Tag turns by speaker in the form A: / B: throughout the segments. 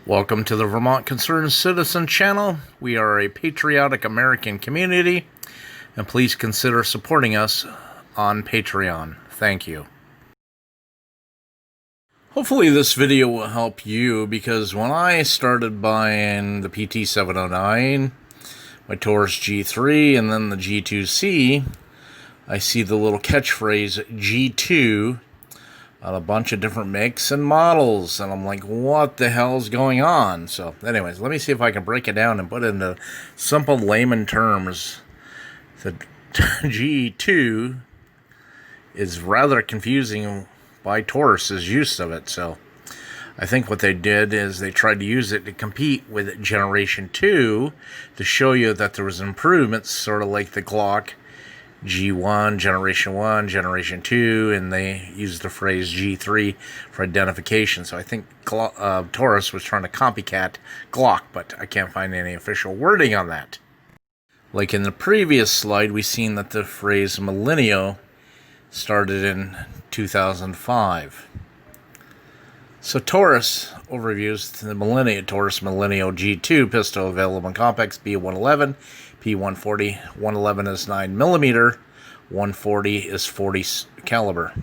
A: Welcome to the Vermont Concerned Citizen channel. We are a patriotic American community, and please consider supporting us on Patreon. Thank you. Hopefully this video will help you, because when I started buying the PT709, my Taurus G3, and then the G2C, I see the little catchphrase G2 on a bunch of different makes and models, and I'm like, what the hell's going on? So anyways, let me see if I can break it down and put it into simple layman terms. The G2 is rather confusing by Taurus's use of it, so I think what they did is they tried to use it to compete with Generation 2 to show you that there was improvements, sort of like the Glock G1, Generation 1, Generation 2, and they used the phrase G3 for identification. So I think Taurus was trying to copycat Glock, but I can't find any official wording on that. Like in the previous slide, we've seen that the phrase millennial started in 2005. So Taurus overviews the Taurus Millennial G2 pistol available in compacts P111, P140. 111 is 9mm, 140 is 40 caliber.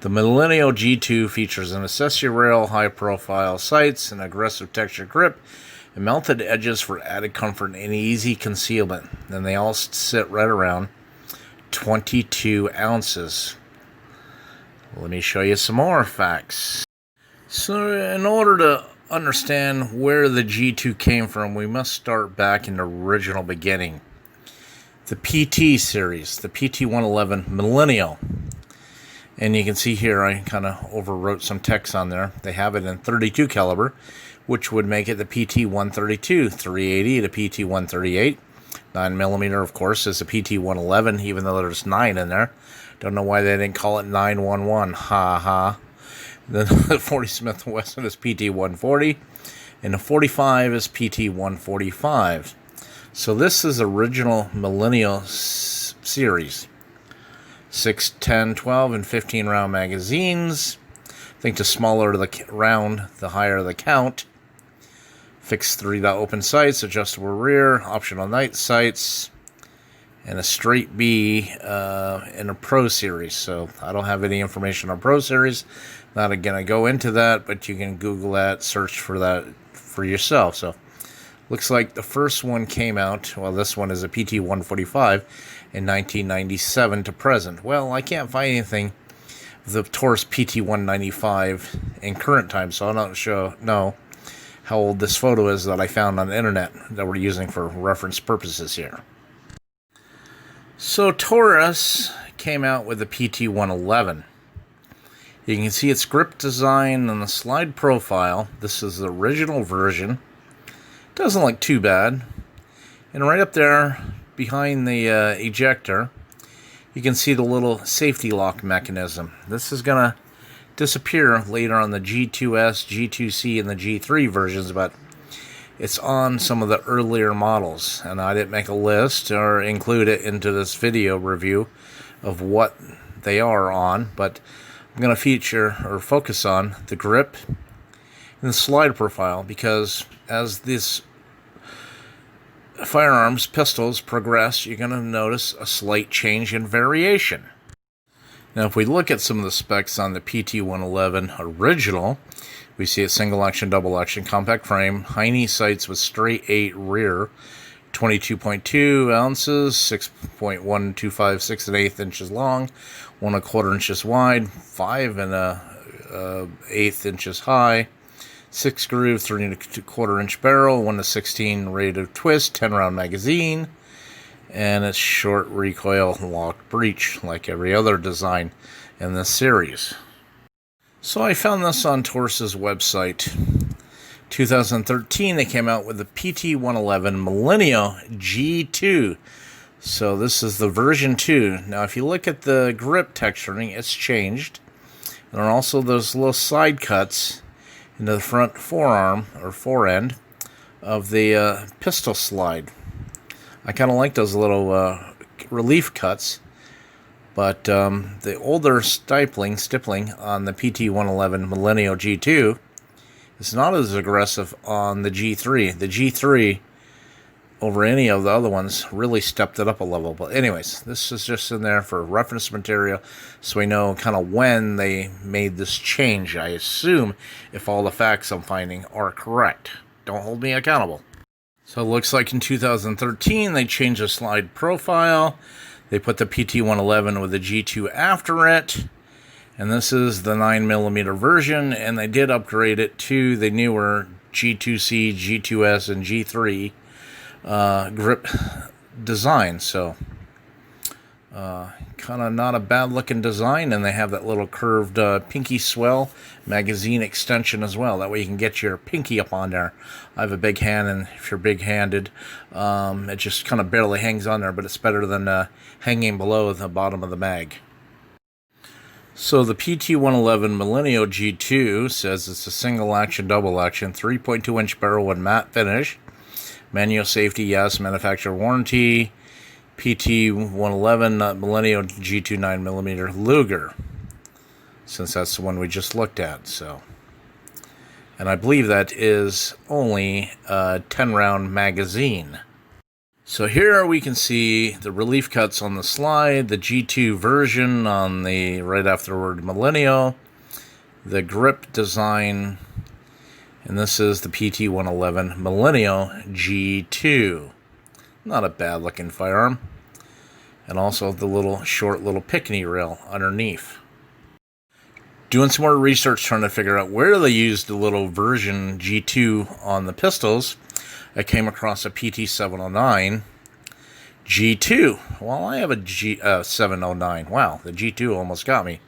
A: The Millennial G2 features an accessory rail, high-profile sights, an aggressive textured grip, and mounted edges for added comfort and easy concealment. And they all sit right around 22 ounces. Let me show you some more facts. So in order to understand where the G2 came from, we must start back in the original beginning. The PT series, the PT111 Millennial. And you can see here I kind of overwrote some text on there. They have it in 32 caliber, which would make it the PT132, 380 to PT138. 9mm, of course, is a PT111, even though there's 9 in there. Don't know why they didn't call it 911. Ha ha. Then the 40 Smith & Wesson is PT140, and the 45 is PT145. So this is original Millennial series. 6, 10, 12, and 15 round magazines. I think the smaller the round, the higher the count. Fixed 3-dot open sights, adjustable rear, optional night sights, and a straight B in a Pro Series. So I don't have any information on Pro Series. Not going to go into that, but you can Google that, search for that for yourself. So looks like the first one came out, well, this one is a PT145 in 1997 to present. Well, I can't find anything of the Taurus PT195 in current time, so I don't know how old this photo is that I found on the internet that we're using for reference purposes here. So Taurus came out with the PT111. You can see its grip design and the slide profile. This is the original version. Doesn't look too bad. And right up there behind the ejector, you can see the little safety lock mechanism. This is going to disappear later on the G2S, G2C, and the G3 versions, but it's on some of the earlier models, and I didn't make a list or include it into this video review of what they are on, but I'm going to feature or focus on the grip and the slide profile, because as these firearms, pistols progress, you're going to notice a slight change in variation. Now, if we look at some of the specs on the PT111 original, we see a single action, double action, compact frame, Heine sights with straight 8 rear, 22.2 ounces, 6.125, 6 1/8 inches long, 1 1/4 inches wide, 5 1/8 inches high, 6 groove, 3 1/4 inch barrel, 1 to 16 rate of twist, 10 round magazine, and it's short recoil lock breech like every other design in this series. So I found this on Taurus's website. 2013 they came out with the PT111 Millennial G2. So this is the version 2. Now if you look at the grip texturing, it's changed. There are also those little side cuts into the front forearm or forend of the pistol slide. I kind of like those little relief cuts. But the older stippling on the PT111 Millennial G2 It's not as aggressive on the G3. The G3, over any of the other ones, really stepped it up a level. But anyways, this is just in there for reference material, so we know kind of when they made this change, I assume, if all the facts I'm finding are correct. Don't hold me accountable. So it looks like in 2013, they changed the slide profile. They put the PT-111 with the G2 after it. And this is the 9mm version, and they did upgrade it to the newer G2C, G2S, and G3 grip design. So kind of not a bad looking design, and they have that little curved pinky swell magazine extension as well. That way you can get your pinky up on there. I have a big hand, and if you're big handed, it just kind of barely hangs on there, but it's better than hanging below the bottom of the mag. So the PT-111 Millennium G2 says it's a single action, double action, 3.2 inch barrel with matte finish. Manual safety, yes. Manufacturer warranty. PT-111 Millennium G2 9mm Luger, since that's the one we just looked at. So, and I believe that is only a 10-round magazine. So here we can see the relief cuts on the slide, the G2 version on the right after the word Millennium, the grip design, and this is the PT-111 Millennium G2. Not a bad looking firearm. And also the little short little pickney rail underneath. Doing some more research trying to figure out where they used the little version G2 on the pistols, I came across a PT-709 G2. Well, I have a G709. Wow, the G2 almost got me.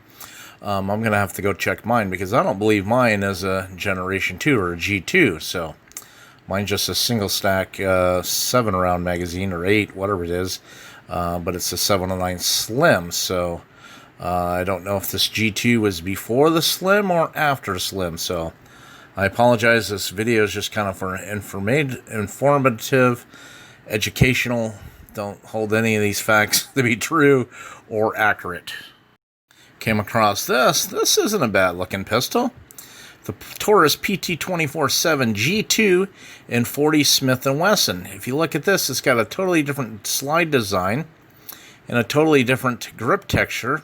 A: I'm going to have to go check mine because I don't believe mine is a Generation 2 or a G2. So mine's just a single stack 7-round magazine or 8, whatever it is. But it's a 709 Slim. So I don't know if this G2 was before the Slim or after Slim. So I apologize. This video is just kind of for informative, educational. Don't hold any of these facts to be true or accurate. Came across this. This isn't a bad looking pistol. The Taurus PT-24-7 G2 in 40 Smith & Wesson. If you look at this, it's got a totally different slide design and a totally different grip texture.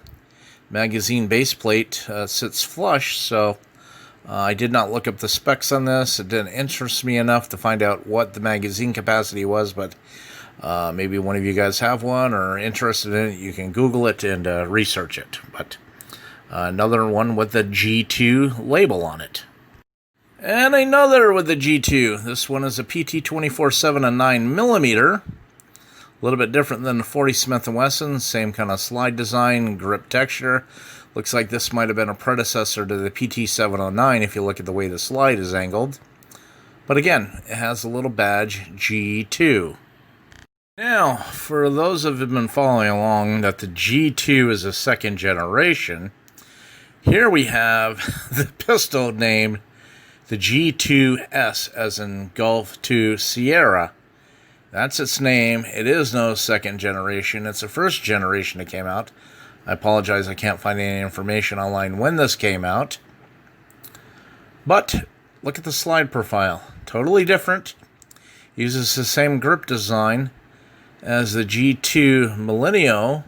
A: Magazine base plate sits flush, so I did not look up the specs on this. It didn't interest me enough to find out what the magazine capacity was, but maybe one of you guys have one or are interested in it. You can Google it and research it. But another one with the G2 label on it. And another with the G2. This one is a PT-24-7 and 9mm. A little bit different than the 40 Smith & Wesson. Same kind of slide design, grip texture. Looks like this might have been a predecessor to the PT-709 if you look at the way the slide is angled. But again, it has a little badge, G2. Now, for those of you who have been following along that the G2 is a second generation, here we have the pistol named the G2S, as in Golf 2 Sierra. That's its name. It is no second generation. It's the first generation that came out. I apologize, I can't find any information online when this came out. But look at the slide profile. Totally different. Uses the same grip design as the G2 Millennium,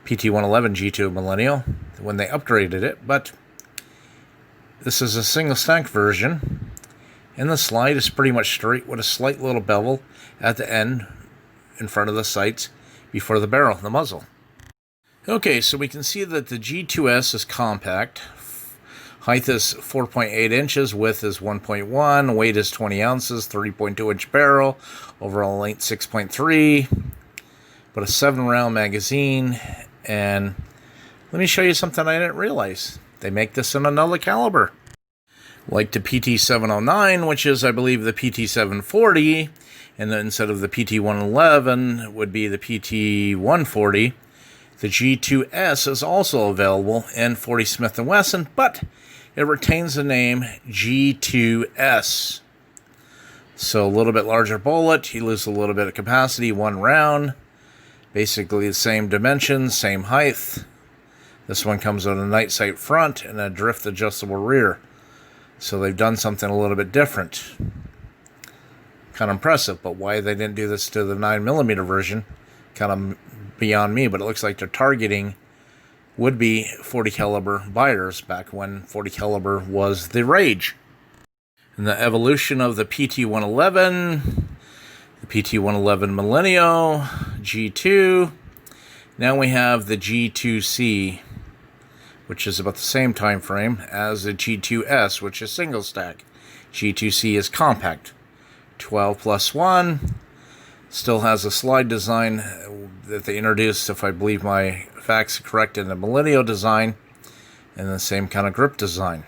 A: PT-111 G2 Millennium, when they upgraded it. But this is a single stack version. And the slide is pretty much straight with a slight little bevel at the end in front of the sights before the barrel, the muzzle. Okay, so we can see that the G2S is compact. Height is 4.8 inches, width is 1.1, weight is 20 ounces, 3.2 inch barrel, overall length 6.3, but a 7-round magazine. And let me show you something I didn't realize. They make this in another caliber. Like the PT-709, which is, I believe, the PT-740, and then instead of the PT-111 would be the PT-140. The G2S is also available in 40 Smith & Wesson, but it retains the name G2S. So a little bit larger bullet, you lose a little bit of capacity, 1 round. Basically the same dimensions, same height. This one comes with a night sight front and a drift adjustable rear. So they've done something a little bit different. Kind of impressive, but why they didn't do this to the 9mm version, kind of beyond me. But it looks like they're targeting would-be 40 caliber buyers back when 40 caliber was the rage. And the evolution of the PT-111, the PT-111 Millennial, G2. Now we have the G2C, which is about the same time frame as the G2S, which is single stack. G2C is compact, 12+1. Still has a slide design that they introduced, if I believe my facts are correct, in the Millennial design, and the same kind of grip design.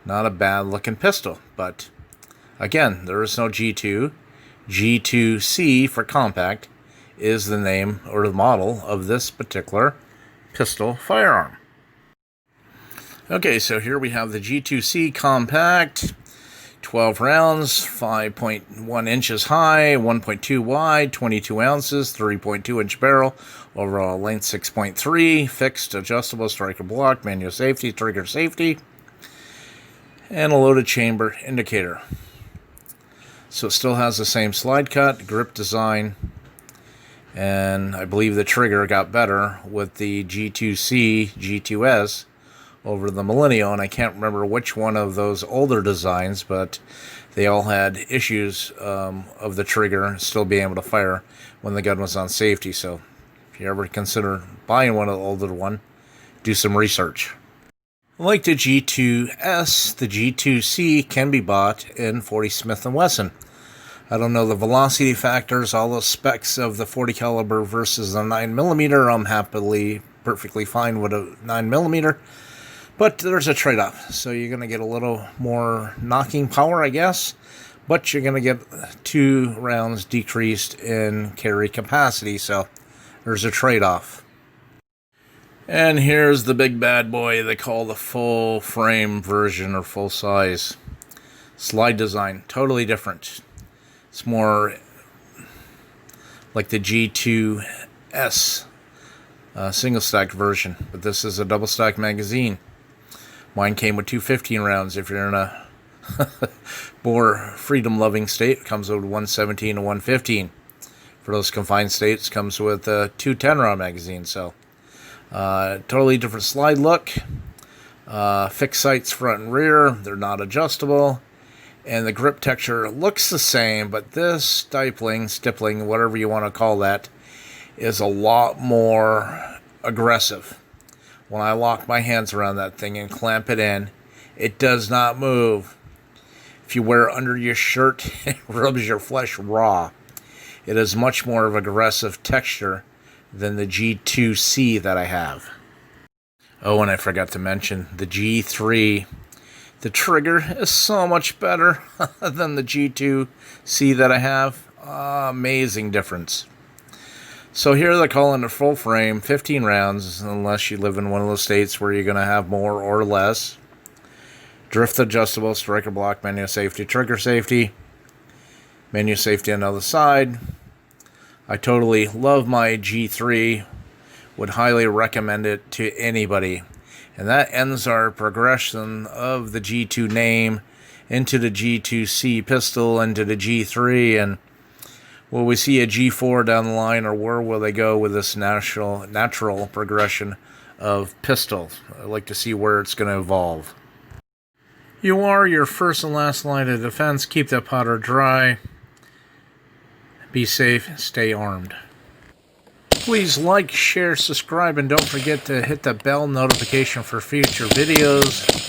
A: Not a bad looking pistol, but again, there is no G2. G2C for compact is the name or the model of this particular pistol firearm. Okay, so here we have the G2C compact, 12 rounds, 5.1 inches high, 1.2 wide, 22 ounces, 3.2 inch barrel, overall length 6.3, fixed, adjustable, striker block, manual safety, trigger safety, and a loaded chamber indicator. So it still has the same slide cut, grip design, and I believe the trigger got better with the G2C, G2S over the Millennial, and I can't remember which one of those older designs, but they all had issues of the trigger still being able to fire when the gun was on safety. So if you ever consider buying one of the older one, do some research. Like the G2S, the G2C can be bought in 40 Smith & Wesson. I don't know the velocity factors, all the specs of the 40 caliber versus the 9mm. I'm perfectly fine with a 9mm. But there's a trade-off. So you're going to get a little more knocking power, I guess. But you're going to get 2 rounds decreased in carry capacity. So there's a trade-off. And here's the big bad boy they call the full frame version or full size. Slide design, totally different. It's more like the G2S single stack version, but this is a double stack magazine. Mine came with 215 rounds. If you're in a more freedom loving state, it comes with 117 and 115. For those confined states, it comes with a 210 round magazine. So totally different slide look. Fixed sights front and rear. They're not adjustable. And the grip texture looks the same, but this stippling, whatever you want to call that, is a lot more aggressive. When I lock my hands around that thing and clamp it in, it does not move. If you wear it under your shirt, it rubs your flesh raw. It is much more of an aggressive texture than the G2C that I have. Oh, and I forgot to mention the G3. The trigger is so much better than the G2C that I have. Amazing difference. So here they're calling it full frame, 15 rounds, unless you live in one of those states where you're going to have more or less. Drift adjustable, striker block, manual safety, trigger safety. Menu safety on the other side. I totally love my G3. Would highly recommend it to anybody. And that ends our progression of the G2 name into the G2C pistol, into the G3, and will we see a G4 down the line, or where will they go with this natural progression of pistols? I'd like to see where it's going to evolve. You are your first and last line of defense. Keep that powder dry. Be safe. Stay armed. Please like, share, subscribe, and don't forget to hit the bell notification for future videos.